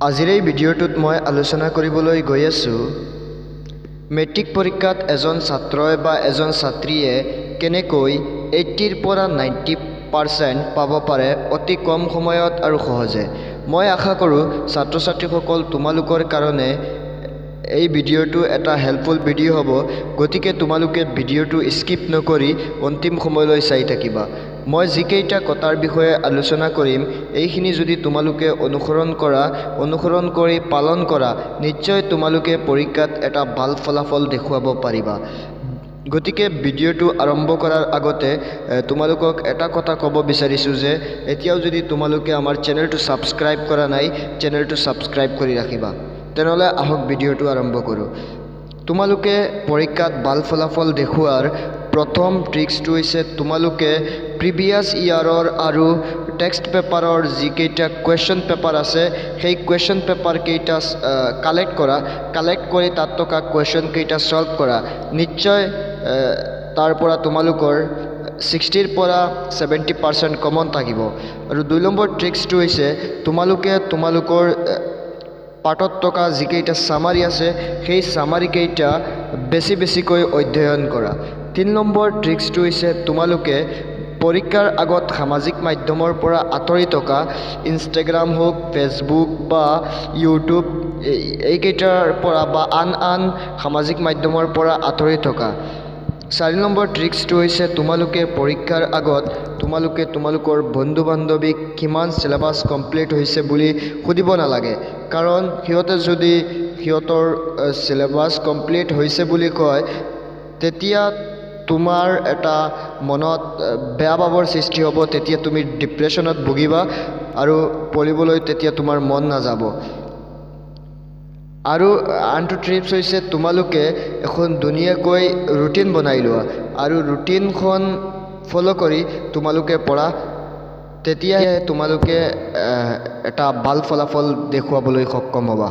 আজিৰ এই ভিডিঅ'টোত মই আলোচনা কৰিবলৈ গৈ আছোঁ মেট্ৰিক পৰীক্ষাত এজন ছাত্ৰই বা এজন ছাত্ৰীয়ে কেনেকৈ 80ৰ পৰা 90% পাব পাৰে অতি কম সময়ত আৰু সহজে। মই আশা কৰোঁ ছাত্ৰ ছাত্ৰীসকল তোমালোকৰ কাৰণে এই ভিডিঅ'টো এটা হেল্পফুল ভিডিঅ' হ'ব, গতিকে তোমালোকে ভিডিঅ'টো স্কিপ নকৰি অন্তিম সময়লৈ চাই থাকিবা। মই যিকেইটা কথাৰ বিষয়ে আলোচনা কৰিম এইখিনি যদি তোমালোকে অনুসৰণ কৰি পালন কৰা নিশ্চয় তোমালোকে পৰীক্ষাত এটা ভাল ফলাফল দেখুৱাব পাৰিবা। গতিকে ভিডিঅ'টো আৰম্ভ কৰাৰ আগতে তোমালোকক এটা কথা ক'ব বিচাৰিছোঁ যে এতিয়াও যদি তোমালোকে আমাৰ চেনেলটো ছাবস্ক্ৰাইব কৰা নাই চেনেলটো ছাবস্ক্ৰাইব কৰি ৰাখিবা। তেনেহ'লে আহক ভিডিঅ'টো আৰম্ভ কৰোঁ। তোমালোকে পৰীক্ষাত ভাল ফলাফল দেখুৱাৰ প্ৰথম ট্ৰিক্সটো হৈছে তোমালোকে প্ৰিভিয়াছ ইয়াৰৰ আৰু টেক্সট পেপাৰৰ যিকেইটা কুৱেশ্যন পেপাৰ আছে সেই কুৱেশ্যন পেপাৰকেইটা কালেক্ট কৰি তাত থকা কুৱেশ্যনকেইটা ছল্ভ কৰা। নিশ্চয় তাৰ পৰা তোমালোকৰ 60ৰ পৰা 70% কমন থাকিব। আৰু 2 নম্বৰ ট্ৰিক্সটো হৈছে তোমালোকৰ পাৰ্টত থকা যিকেইটা ছামাৰী আছে সেই ছামাৰীকেইটা বেছিকৈ অধ্যয়ন কৰা। 3 নম্বৰ ট্ৰিক্সটো হৈছে তোমালোকে পৰীক্ষাৰ আগত সামাজিক মাধ্যমৰ পৰা আঁতৰি থকা ইনষ্টাগ্ৰাম হওক, ফেচবুক বা ইউটিউব এইকেইটাৰ পৰা বা আন সামাজিক মাধ্যমৰ পৰা আঁতৰি থকা। 4 নম্বৰ ট্ৰিক্সটো হৈছে তোমালোকে পৰীক্ষাৰ আগত তোমালোকৰ বন্ধু বান্ধৱীক কিমান চিলেবাছ কমপ্লিট হৈছে বুলি সুধিব নালাগে, কাৰণ সিহঁতে যদি সিহঁতৰ চিলেবাছ কমপ্লিট হৈছে বুলি কয় তেতিয়া তোমাৰ এটা মনত বেয়া ভাৱৰ সৃষ্টি হ'ব, তেতিয়া তুমি ডিপ্ৰেশ্যনত ভুগিবা আৰু পঢ়িবলৈ তেতিয়া তোমাৰ মন নাযাব। আৰু আনটো ট্ৰিপছ হৈছে তোমালোকে এখন ধুনীয়াকৈ ৰুটিন বনাই লোৱা আৰু ৰুটিনখন ফ'ল' কৰি তোমালোকে পঢ়া, তেতিয়াহে তোমালোকে এটা ভাল ফলাফল দেখুৱাবলৈ সক্ষম হ'বা।